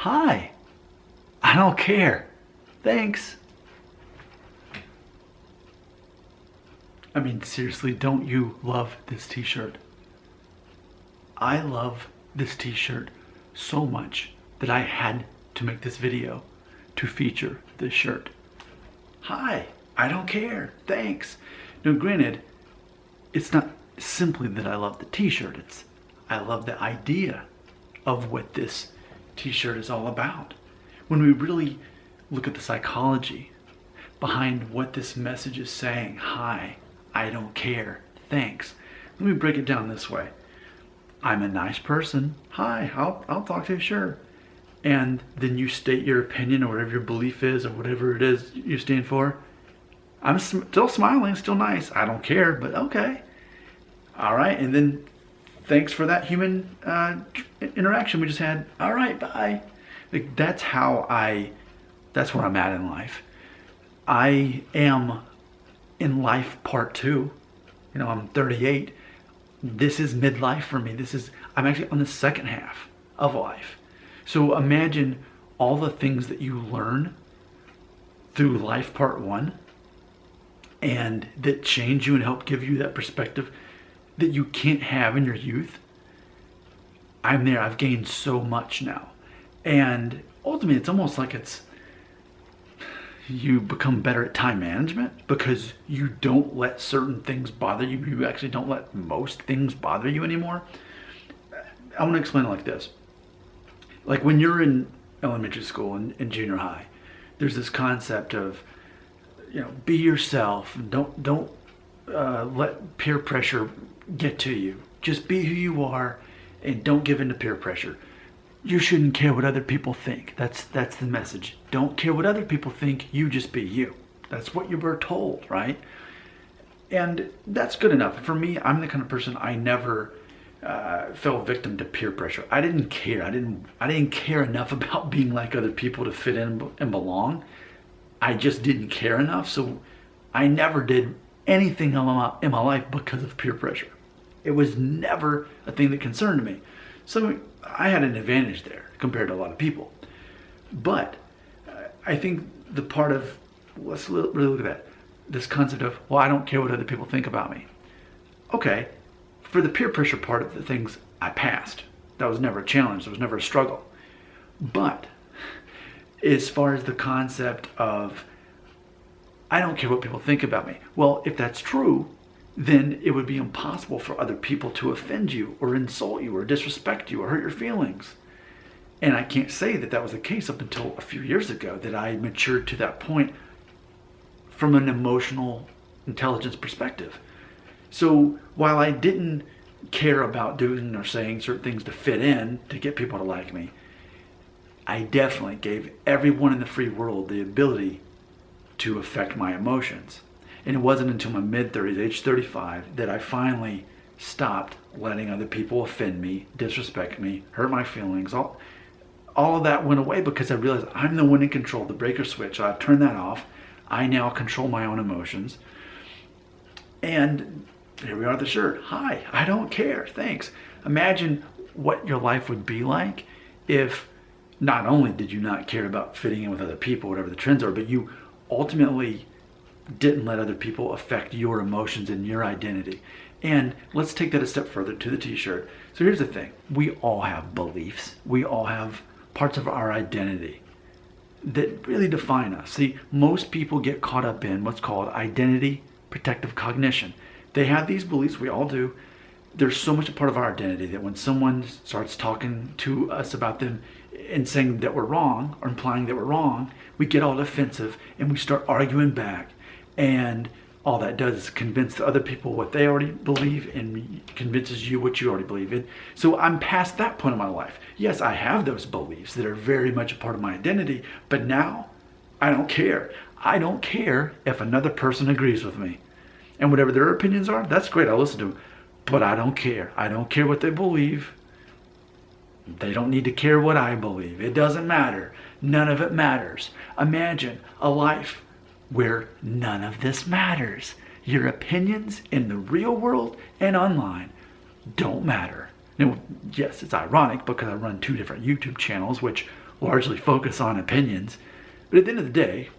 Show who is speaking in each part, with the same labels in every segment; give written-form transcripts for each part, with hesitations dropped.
Speaker 1: Hi, I don't care. Thanks. I mean, seriously, don't you love this t-shirt? I love this t-shirt so much that I had to make this video to feature this shirt. Hi, I don't care. Thanks. Now, granted, it's not simply that I love the t-shirt. I love the idea of what this t-shirt is all about. When we really look at the psychology behind what this message is saying, hi, I don't care, thanks. Let me break it down this way. I'm a nice person. Hi, I'll talk to you, sure. And then you state your opinion or whatever your belief is or whatever it is you stand for. I'm still smiling, still nice. I don't care, but okay. All right, and then thanks for that human interaction we just had. All right, bye. Like, that's where I'm at in life. I am in life part 2. You know, I'm 38. This is midlife for me. I'm actually on the second half of life. So imagine all the things that you learn through life part 1 and that change you and help give you that perspective that you can't have in your youth. I'm there. I've gained so much now. And ultimately, it's almost like you become better at time management because you don't let certain things bother you. You actually don't let most things bother you anymore. I want to explain it like this. Like when you're in elementary school and junior high, there's this concept of, be yourself. Don't let peer pressure get to you. Just be who you are and don't give in to peer pressure. You shouldn't care what other people think. That's the message. Don't care what other people think. You just be you. That's what you were told, right? And that's good enough. For me, I'm the kind of person I never fell victim to peer pressure. I didn't care. I didn't care enough about being like other people to fit in and belong. I just didn't care enough. So I never did anything in my life because of peer pressure. It was never a thing that concerned me. So I had an advantage there compared to a lot of people. But I think the part of, let's really look at that, this concept of, well, I don't care what other people think about me. Okay, for the peer pressure part of the things, I passed. That was never a challenge. There was never a struggle. But as far as the concept of, I don't care what people think about me. Well, if that's true, then it would be impossible for other people to offend you or insult you or disrespect you or hurt your feelings. And I can't say that was the case up until a few years ago, that I matured to that point from an emotional intelligence perspective. So while I didn't care about doing or saying certain things to fit in, to get people to like me, I definitely gave everyone in the free world the ability to affect my emotions. And it wasn't until my mid-30s, age 35, that I finally stopped letting other people offend me, disrespect me, hurt my feelings. All of that went away because I realized I'm the one in control of the breaker switch. So I've turned that off. I now control my own emotions. And here we are at the shirt. Hi, I don't care. Thanks. Imagine what your life would be like if not only did you not care about fitting in with other people, whatever the trends are, but you ultimately didn't let other people affect your emotions and your identity. And let's take that a step further to the t-shirt. So here's the thing. We all have beliefs. We all have parts of our identity that really define us. See, most people get caught up in what's called identity protective cognition. They have these beliefs, we all do. They're so much a part of our identity that when someone starts talking to us about them and saying that we're wrong or implying that we're wrong, we get all defensive and we start arguing back. And all that does is convince the other people what they already believe and convinces you what you already believe in. So I'm past that point in my life. Yes, I have those beliefs that are very much a part of my identity, but now I don't care. I don't care if another person agrees with me. And whatever their opinions are, that's great, I'll listen to them. But I don't care. I don't care what they believe. They don't need to care what I believe. It doesn't matter. None of it matters. Imagine a life where none of this matters. Your opinions in the real world and online don't matter. Now, yes, it's ironic because I run 2 different YouTube channels, which largely focus on opinions. But at the end of the day,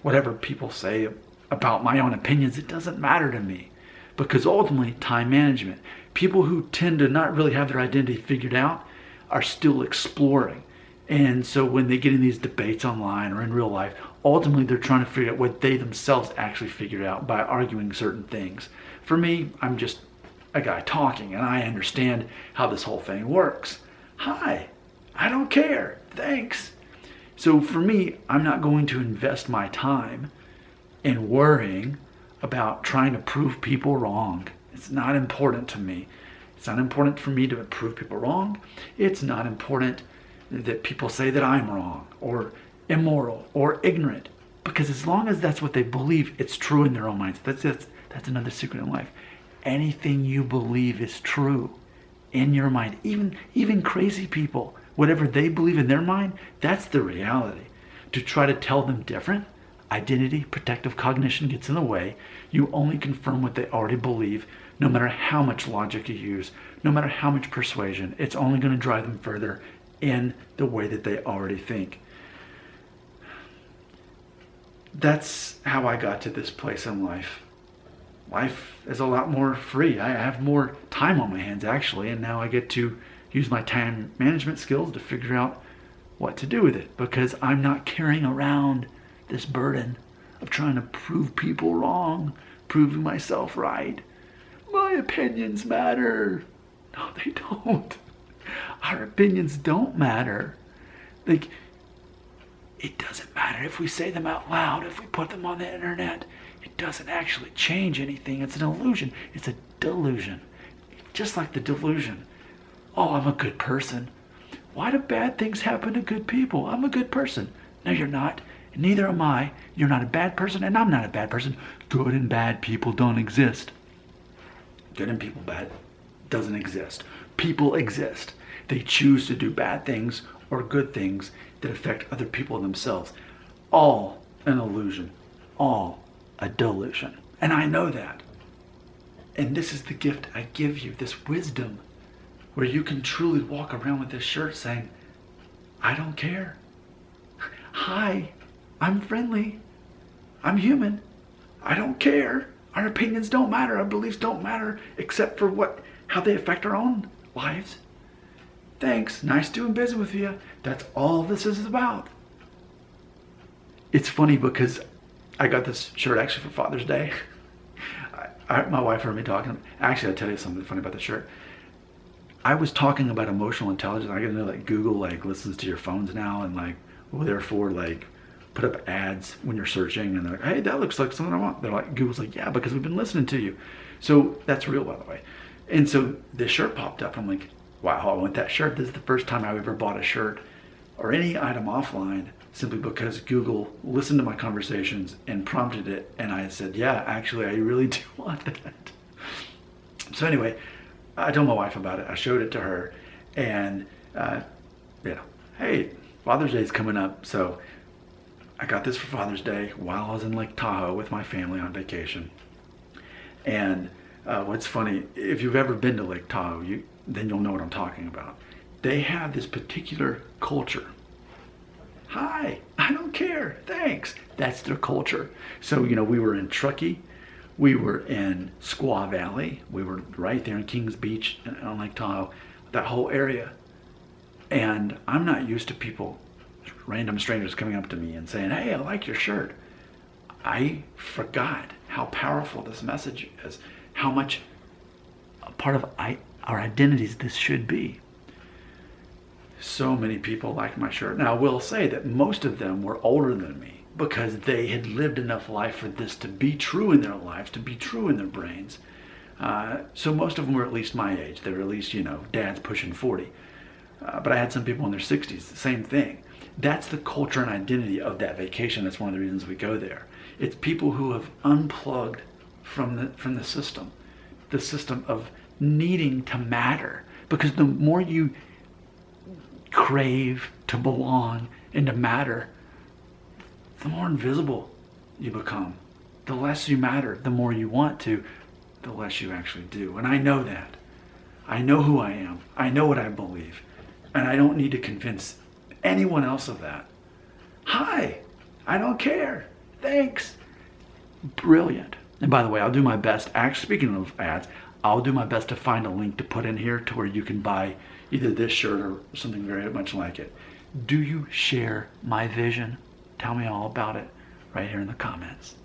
Speaker 1: whatever people say about my own opinions, it doesn't matter to me. Because ultimately, time management, people who tend to not really have their identity figured out are still exploring. And so when they get in these debates online or in real life, ultimately they're trying to figure out what they themselves actually figured out by arguing certain things. For me, I'm just a guy talking, and I understand how this whole thing works. Hi, I don't care. Thanks. So for me, I'm not going to invest my time in worrying about trying to prove people wrong. It's not important to me. It's not important for me to prove people wrong. It's not important that people say that I'm wrong or immoral or ignorant, because as long as that's what they believe, it's true in their own minds. That's another secret in life. Anything you believe is true in your mind. Even crazy people, whatever they believe in their mind, that's the reality. To try to tell them different, identity, protective cognition gets in the way. You only confirm what they already believe, no matter how much logic you use, no matter how much persuasion. It's only going to drive them further in the way that they already think. That's how I got to this place in life. Life is a lot more free. I have more time on my hands, actually, and now I get to use my time management skills to figure out what to do with it, because I'm not carrying around this burden of trying to prove people wrong, proving myself right. My opinions matter. No, they don't. Our opinions don't matter. Like, it doesn't matter if we say them out loud, if we put them on the internet. It doesn't actually change anything. It's an illusion. It's a delusion. Just like the delusion. Oh, I'm a good person. Why do bad things happen to good people? I'm a good person. No, you're not. Neither am I. You're not a bad person, and I'm not a bad person. Good and bad people don't exist. Good and people bad doesn't exist. People exist. They choose to do bad things or good things that affect other people themselves. All an illusion. All a delusion. And I know that. And this is the gift I give you, this wisdom, where you can truly walk around with this shirt saying, I don't care. Hi, I'm friendly. I'm human. I don't care. Our opinions don't matter. Our beliefs don't matter, except for how they affect our own lives. Thanks. Nice doing business with you. That's all this is about. It's funny because I got this shirt actually for Father's Day. My wife heard me talking. Actually, I'll tell you something funny about the shirt. I was talking about emotional intelligence. I gotta know, like, Google listens to your phones now, and therefore put up ads when you're searching, and they're like, hey, that looks like something I want. They're like, Google's like, yeah, because we've been listening to you. So that's real, by the way. And so this shirt popped up. I'm like, wow, I want that shirt. This is the first time I've ever bought a shirt or any item offline, simply because Google listened to my conversations and prompted it, and I said, yeah, actually, I really do want that. So anyway, I told my wife about it. I showed it to her, and hey, Father's Day is coming up, so I got this for Father's Day while I was in Lake Tahoe with my family on vacation. And what's funny, if you've ever been to Lake Tahoe, then you'll know what I'm talking about. They have this particular culture. Hi, I don't care, thanks. That's their culture. So, we were in Truckee, we were in Squaw Valley, we were right there in Kings Beach on Lake Tahoe, that whole area. And I'm not used to people, random strangers, coming up to me and saying, hey, I like your shirt. I forgot how powerful this message is, how much a part of our identities this should be. So many people like my shirt. Now, I will say that most of them were older than me, because they had lived enough life for this to be true in their lives, to be true in their brains. So most of them were at least my age. They were at least, dads pushing 40. But I had some people in their 60s, the same thing. That's the culture and identity of that vacation. That's one of the reasons we go there. It's people who have unplugged from the system of needing to matter. Because the more you crave to belong and to matter, the more invisible you become. The less you matter, the more you want to, the less you actually do. And I know that. I know who I am. I know what I believe. And I don't need to convince anyone else of that, hi, I don't care. Thanks. Brilliant. And by the way, I'll do my best. Actually, speaking of ads, I'll do my best to find a link to put in here to where you can buy either this shirt or something very much like it. Do you share my vision? Tell me all about it right here in the comments.